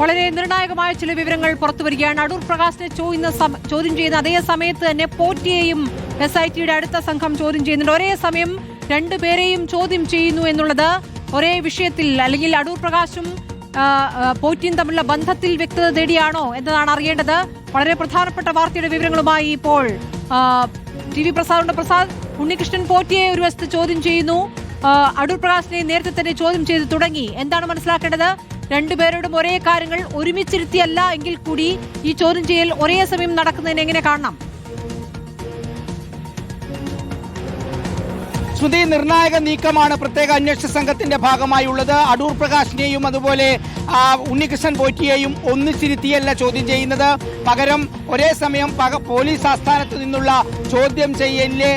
വളരെ നിർണായകമായ ചില വിവരങ്ങൾ പുറത്തുവരികയാണ്. അടൂർ പ്രകാശിനെ ചോദ്യം ചെയ്യുന്ന അതേ സമയത്ത് തന്നെ പോറ്റിയെയും SITയുടെ അടുത്ത സംഘം ചോദ്യം ചെയ്യുന്നുണ്ട്. ഒരേ സമയം രണ്ടുപേരെയും ചോദ്യം ചെയ്യുന്നു എന്നുള്ളത് ഒരേ വിഷയത്തിൽ, അല്ലെങ്കിൽ അടൂർ പ്രകാശും പോറ്റിയും തമ്മിലുള്ള ബന്ധത്തിൽ വ്യക്തത തേടിയാണോ എന്നതാണ് അറിയേണ്ടത്. വളരെ പ്രധാനപ്പെട്ട വാർത്തയുടെ വിവരങ്ങളുമായി ഇപ്പോൾ TV പ്രസാദുണ്ട്. പ്രസാദ്, ഉണ്ണികൃഷ്ണൻ പോറ്റിയെ ഒരു വശത്ത് ചോദ്യം ചെയ്യുന്നു, അടൂർ പ്രകാശിനെ നേരത്തെ തന്നെ ചോദ്യം ചെയ്തു തുടങ്ങി. എന്താണ് മനസ്സിലാക്കേണ്ടത്? രണ്ടുപേരോടും ഒരേ കാര്യങ്ങൾ ഒരുമിച്ചിരുത്തിയല്ല എങ്കിൽ കൂടി ഈ ചോദ്യം ചെയ്യൽ ഒരേ സമയം നടക്കുന്നതിന് എങ്ങനെ കാണണം? സ്മൃതി, നിർണായക നീക്കമാണ് പ്രത്യേക അന്വേഷണ സംഘത്തിന്റെ ഭാഗമായുള്ളത്. അടൂർ പ്രകാശിനെയും അതുപോലെ ഉണ്ണികൃഷ്ണൻ പോറ്റിയെയും ഒന്നിച്ചിരുത്തിയല്ല ചോദ്യം ചെയ്യുന്നത്. പകരം ഒരേ സമയം പോലീസ് ആസ്ഥാനത്ത് നിന്നുള്ള ചോദ്യം ചെയ്യലിലെ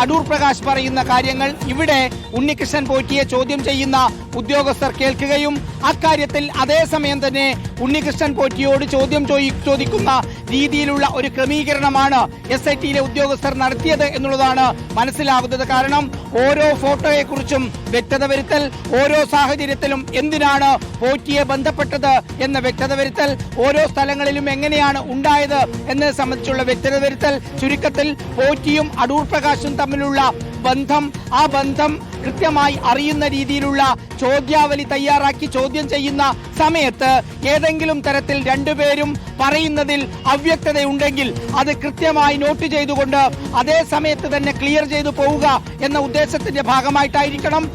അടൂർ പ്രകാശ് പറയുന്ന കാര്യങ്ങൾ ഇവിടെ ഉണ്ണികൃഷ്ണൻ പോറ്റിയെ ചോദ്യം ചെയ്യുന്ന ഉദ്യോഗസ്ഥർ കേൾക്കുകയും അക്കാര്യത്തിൽ അതേസമയം തന്നെ ഉണ്ണികൃഷ്ണൻ പോറ്റിയോട് ചോദിക്കുന്ന രീതിയിലുള്ള ഒരു ക്രമീകരണമാണ് SITയിലെ ഉദ്യോഗസ്ഥർ നടത്തിയത് എന്നുള്ളതാണ് മനസ്സിലാകുന്നത്. കാരണം ഓരോ ഫോട്ടോയെക്കുറിച്ചും വ്യക്തത വരുത്തൽ, ഓരോ സാഹചര്യത്തിലും എന്തിനാണ് പോറ്റിയെ ബന്ധപ്പെട്ടത് എന്ന വ്യക്തത വരുത്തൽ, ഓരോ സ്ഥലങ്ങളിലും എങ്ങനെയാണ് ഉണ്ടായത് എന്നത് സംബന്ധിച്ചുള്ള വ്യക്തത വരുത്തൽ, ചുരുക്കത്തിൽ പോറ്റിയും അടൂർ പ്രകാശും തമ്മിലുള്ള ബന്ധം, ആ ബന്ധം കൃത്യമായി അറിയുന്ന രീതിയിലുള്ള ചോദ്യാവലി തയ്യാറാക്കി ചോദ്യം ചെയ്യുന്ന സമയത്ത് ഏതെങ്കിലും തരത്തിൽ രണ്ടുപേരും പറയുന്നതിൽ അവ്യക്തതയുണ്ടെങ്കിൽ അത് കൃത്യമായി നോട്ട് ചെയ്തുകൊണ്ട് അതേ സമയത്ത് തന്നെ ക്ലിയർ ചെയ്തു പോവുക എന്ന ഉദ്ദേശത്തിന്റെ ഭാഗമായിട്ടായിരിക്കണം.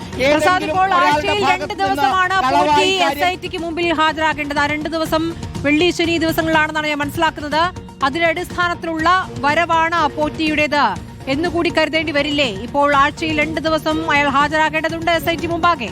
SITക്ക് മുമ്പിൽ ഹാജരാകേണ്ടത് 2 ദിവസം വെള്ളി ശനി ദിവസങ്ങളിലാണെന്നാണ് ഞാൻ മനസ്സിലാക്കുന്നത്. അതിന്റെ അടിസ്ഥാനത്തിലുള്ള വരവാണ് പോറ്റിയുടേത് എന്നുകൂടി കരുതേണ്ടി വരില്ലേ? ഇപ്പോൾ ആഴ്ചയിൽ 2 ദിവസം അയാൾ ഹാജരാകേണ്ടതുണ്ട് SIT മുമ്പാകെ.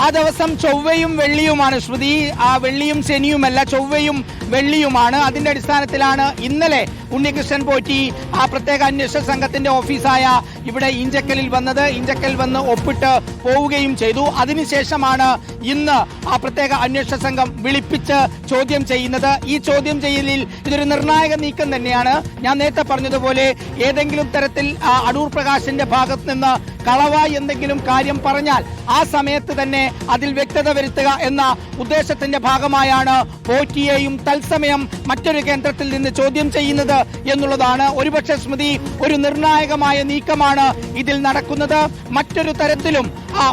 ആ ദിവസം ചൊവ്വയും വെള്ളിയുമാണ് ശ്രുതി. ആ വെള്ളിയും ശനിയുമല്ല, ചൊവ്വയും വെള്ളിയുമാണ്. അതിന്റെ അടിസ്ഥാനത്തിലാണ് ഇന്നലെ ഉണ്ണികൃഷ്ണൻ പോറ്റി ആ പ്രത്യേക അന്വേഷണ സംഘത്തിന്റെ ഓഫീസായ ഇവിടെ ഇഞ്ചക്കലിൽ വന്നത്. ഇഞ്ചക്കൽ വന്ന് ഒപ്പിട്ട് പോവുകയും ചെയ്തു. അതിനുശേഷമാണ് ഇന്ന് ആ പ്രത്യേക അന്വേഷണ സംഘം വിളിപ്പിച്ച് ചോദ്യം ചെയ്യുന്നത്. ഈ ചോദ്യം ചെയ്യലിൽ ഇതൊരു നിർണായക നീക്കം തന്നെയാണ്. ഞാൻ നേരത്തെ പറഞ്ഞതുപോലെ ഏതെങ്കിലും തരത്തിൽ അടൂർ പ്രകാശിന്റെ ഭാഗത്ത് നിന്ന് കളവായി എന്തെങ്കിലും കാര്യം പറഞ്ഞാൽ ആ സമയത്ത് തന്നെ അതിൽ വ്യക്തത വരുത്തുക എന്ന ഉദ്ദേശത്തിന്റെ ഭാഗമായാണ് പോറ്റിയെയും തത്സമയം മറ്റൊരു കേന്ദ്രത്തിൽ നിന്ന് ചോദ്യം ചെയ്യുന്നത് എന്നുള്ളതാണ്. ഒരുപക്ഷെ സ്മൃതി, ഒരു നിർണായകമായ നീക്കമാണ് ഇതിൽ നടക്കുന്നത്. മറ്റൊരു തരത്തിലും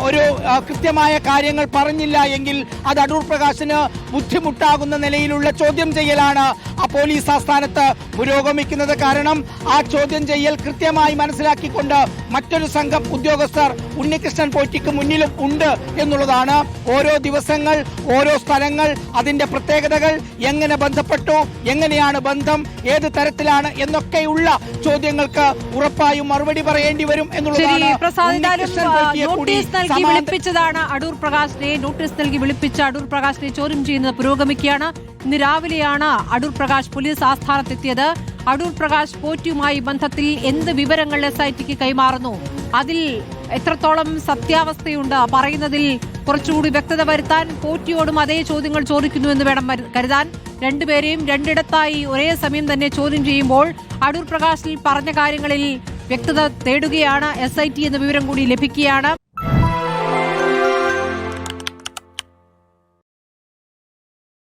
ഒരു കൃത്യമായ കാര്യങ്ങൾ പറഞ്ഞില്ല എങ്കിൽ അത് അടൂർ പ്രകാശിന് ബുദ്ധിമുട്ടാകുന്ന നിലയിലുള്ള ചോദ്യം ചെയ്യലാണ് ആ പോലീസ് ആസ്ഥാനത്ത് പുരോഗമിക്കുന്നത്. കാരണം ആ ചോദ്യം ചെയ്യൽ കൃത്യമായി മനസ്സിലാക്കിക്കൊണ്ട് മറ്റൊരു സംഘം ഉദ്യോഗസ്ഥർ ഉണ്ണികൃഷ്ണൻ പോറ്റിക്ക് മുന്നിലും ഉണ്ട് എന്നുള്ളതാണ്. ഓരോ ദിവസങ്ങൾ, ഓരോ സ്ഥലങ്ങൾ, അതിന്റെ പ്രത്യേകതകൾ, എങ്ങനെ ബന്ധപ്പെട്ടു, എങ്ങനെയാണ് ബന്ധം, ഏത് തരത്തിലാണ് എന്നൊക്കെയുള്ള ചോദ്യങ്ങൾക്ക് ഉറപ്പായും മറുപടി പറയേണ്ടി വരും എന്നുള്ളതാണ്. വിളിപ്പിച്ചതാണ് അടൂർ പ്രകാശിനെ. നോട്ടീസ് നൽകി വിളിപ്പിച്ച അടൂർ പ്രകാശിനെ ചോദ്യം ചെയ്യുന്നത് പുരോഗമിക്കുകയാണ്. ഇന്ന് രാവിലെയാണ് അടൂർ പ്രകാശ് പോലീസ് ആസ്ഥാനത്തെത്തിയത്. അടൂർ പ്രകാശ് പോറ്റിയുമായി ബന്ധത്തിൽ എന്ത് വിവരങ്ങൾ SITക്ക് കൈമാറുന്നു, അതിൽ എത്രത്തോളം സത്യാവസ്ഥയുണ്ട്, പറയുന്നതിൽ കുറച്ചുകൂടി വ്യക്തത വരുത്താൻ പോറ്റിയോടും അതേ ചോദ്യങ്ങൾ ചോദിക്കുന്നു എന്ന് വേണം കരുതാൻ. രണ്ടുപേരെയും രണ്ടിടത്തായി ഒരേ സമയം തന്നെ ചോദ്യം ചെയ്യുമ്പോൾ അടൂർ പ്രകാശിൽ പറഞ്ഞ കാര്യങ്ങളിൽ വ്യക്തത തേടുകയാണ് SIT എന്ന വിവരം കൂടി ലഭിക്കുകയാണ്.